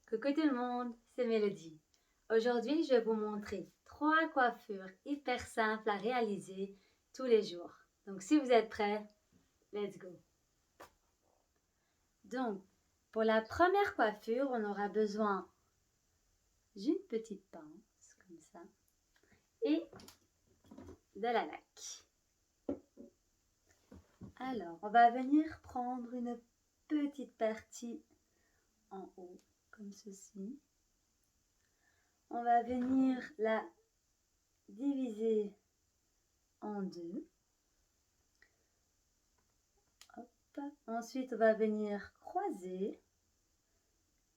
Coucou tout le monde, c'est Mélodie. Aujourd'hui, je vais vous montrer 3 coiffures hyper simples à réaliser tous les jours. Donc, si vous êtes prêts, let's go! Donc, pour la première coiffure, on aura besoin d'une petite pince, comme ça, et de la laque. Alors, on va venir prendre une petite partie en haut, comme ceci. On va venir la diviser en deux. Hop. Ensuite, on va venir croiser,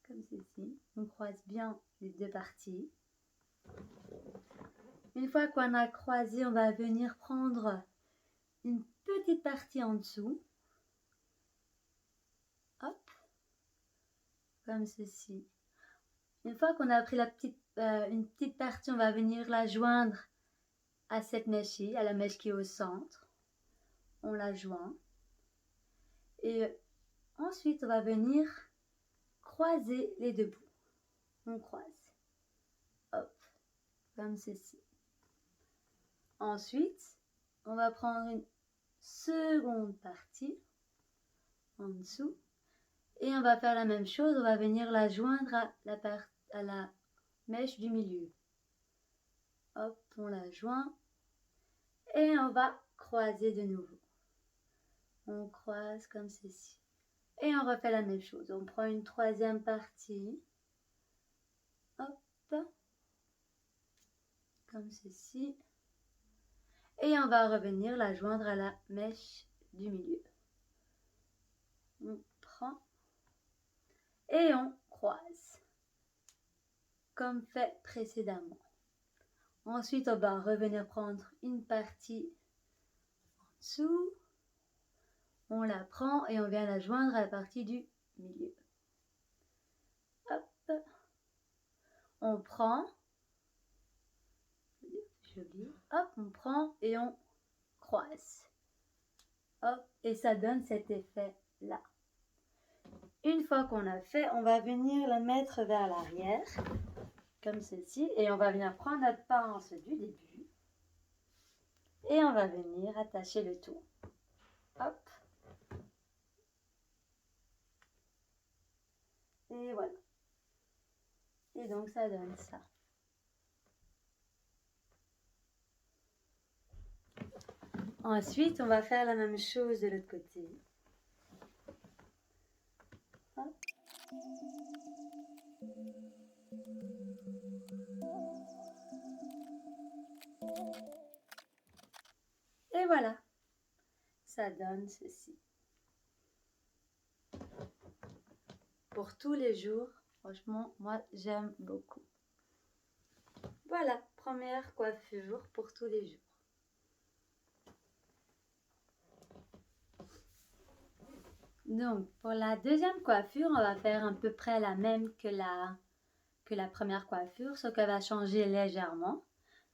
comme ceci. On croise bien les deux parties. Une fois qu'on a croisé, on va venir prendre une petite partie en dessous. Hop. Comme ceci. Une fois qu'on a pris une petite partie, on va venir la joindre à cette mèche-ci, à la mèche qui est au centre. On la joint. Et ensuite, on va venir croiser les deux bouts. On croise. Hop. Comme ceci. Ensuite, on va prendre une seconde partie en dessous. Et on va faire la même chose. On va venir la joindre à la mèche du milieu. Hop, on la joint. Et on va croiser de nouveau. On croise comme ceci. Et on refait la même chose. On prend une troisième partie. Hop. Comme ceci. Et on va revenir la joindre à la mèche du milieu. On prend. Et on croise. Comme fait précédemment. Ensuite, on va revenir prendre une partie en dessous. On la prend et on vient la joindre à la partie du milieu. Hop. On prend. Joli. Hop, on prend et on croise. Hop, et ça donne cet effet-là. Une fois qu'on a fait, on va venir la mettre vers l'arrière, comme ceci, et on va venir prendre notre pince du début, et on va venir attacher le tout. Hop. Et voilà. Et donc ça donne ça. Ensuite, on va faire la même chose de l'autre côté. Hop. Et voilà. Ça donne ceci. Pour tous les jours, franchement, moi j'aime beaucoup. Voilà, première coiffure pour tous les jours. Donc, pour la deuxième coiffure, on va faire à peu près la même que la première coiffure, sauf qu'elle va changer légèrement.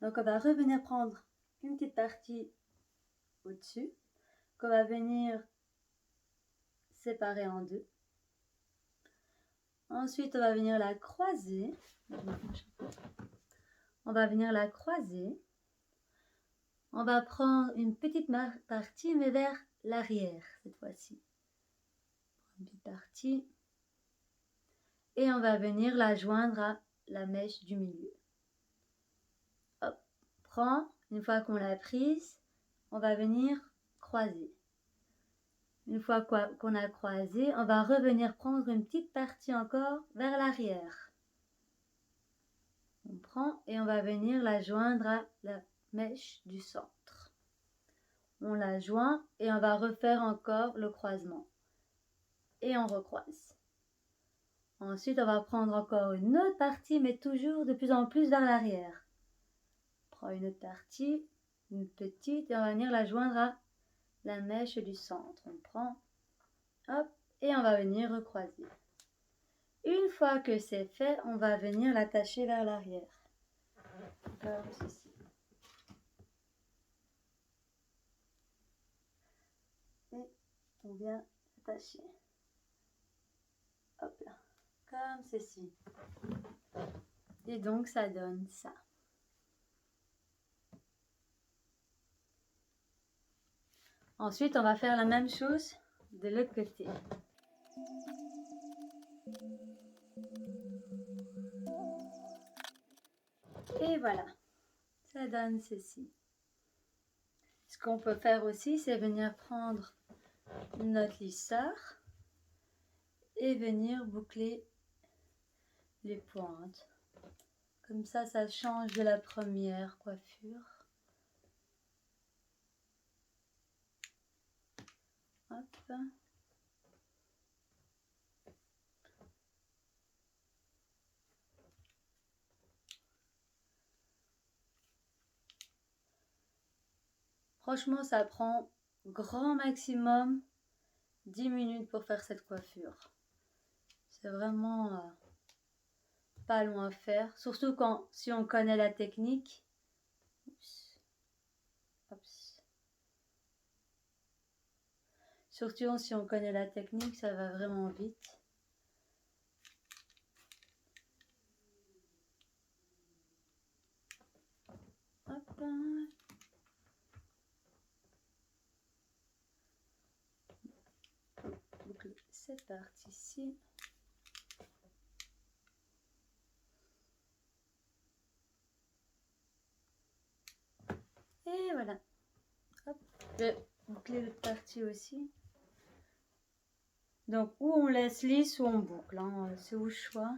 Donc, on va revenir prendre une petite partie au-dessus, qu'on va venir séparer en deux. Ensuite, on va venir la croiser. On va venir la croiser. On va prendre une petite partie, mais vers l'arrière, cette fois-ci. Une petite partie. Et on va venir la joindre à la mèche du milieu. Hop, prend. Une fois qu'on l'a prise, on va venir croiser. Une fois qu'on a croisé, on va revenir prendre une petite partie encore vers l'arrière. On prend et on va venir la joindre à la mèche du centre. On la joint et on va refaire encore le croisement. Et on recroise. Ensuite, on va prendre encore une autre partie, mais toujours de plus en plus vers l'arrière. On prend une autre partie, une petite, et on va venir la joindre à la mèche du centre. On prend, hop, et on va venir recroiser. Une fois que c'est fait, on va venir l'attacher vers l'arrière. Comme ceci. Et on vient attacher. Hop là. Comme ceci. ceci. Et donc ça donne ça. Ensuite, on va faire la même chose de l'autre côté. Et voilà, ça donne ceci. Ce qu'on peut faire aussi, c'est venir prendre notre lisseur et venir boucler les pointes. Comme ça change de la première coiffure. Hop. Franchement, ça prend grand maximum 10 minutes pour faire cette coiffure. C'est vraiment pas long à faire, surtout si on connaît la technique. Oups. Surtout si on connaît la technique, ça va vraiment vite. Hop. Boucler cette partie-ci. Et voilà. Hop. Je vais boucler l'autre partie aussi. Donc, ou on laisse lisse ou on boucle, hein. C'est au choix.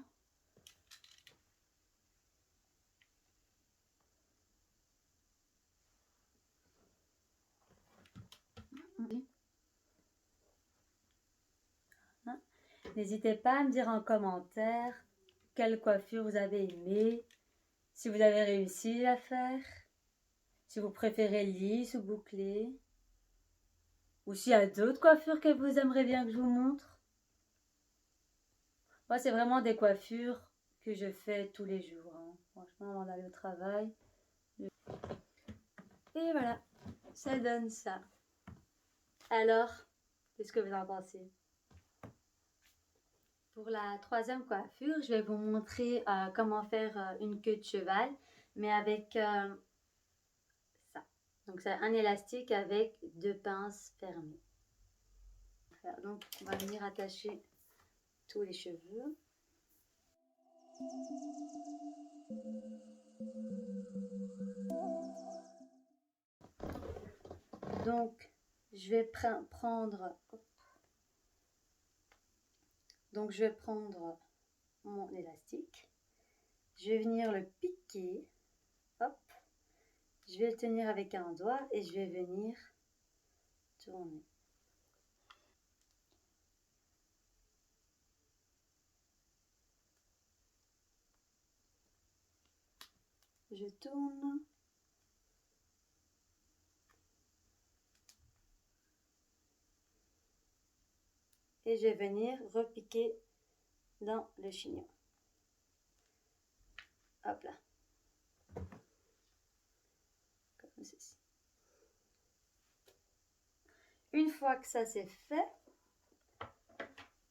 N'hésitez pas à me dire en commentaire quelle coiffure vous avez aimé, si vous avez réussi à faire, si vous préférez lisse ou bouclée, ou s'il y a d'autres coiffures que vous aimeriez bien que je vous montre. Moi, c'est vraiment des coiffures que je fais tous les jours, hein. Franchement, avant d'aller au travail. Et voilà, ça donne ça. Alors, qu'est-ce que vous en pensez? Pour la troisième coiffure, je vais vous montrer comment faire une queue de cheval, mais avec ça. Donc c'est un élastique avec 2 pinces fermées. Donc on va venir attacher tous les cheveux. Donc je vais prendre mon élastique. Je vais venir le piquer. Hop. Je vais le tenir avec un doigt et je vais venir tourner. Je tourne. Et je vais venir repiquer dans le chignon. Hop là. Comme ceci. Une fois que ça c'est fait,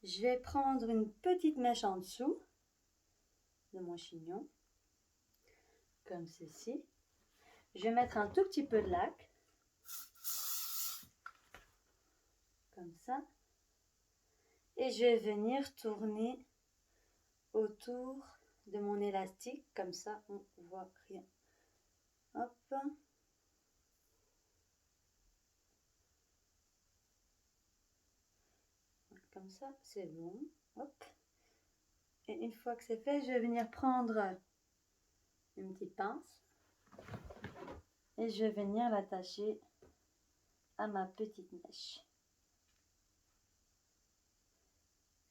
je vais prendre une petite mèche en dessous de mon chignon. Comme ceci. Je vais mettre un tout petit peu de lac. Comme ça. Et je vais venir tourner autour de mon élastique. Comme ça, on ne voit rien. Hop. Comme ça, c'est bon. Hop. Et une fois que c'est fait, je vais venir prendre une petite pince. Et je vais venir l'attacher à ma petite mèche.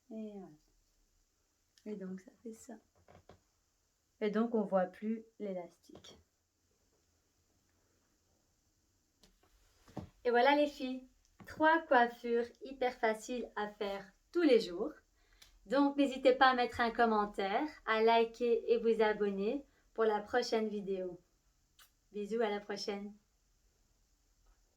Et voilà. Et donc ça fait ça. Et donc on voit plus l'élastique. Et voilà les filles, 3 coiffures hyper faciles à faire tous les jours. Donc n'hésitez pas à mettre un commentaire, à liker et vous abonner pour la prochaine vidéo. Bisous, à la prochaine.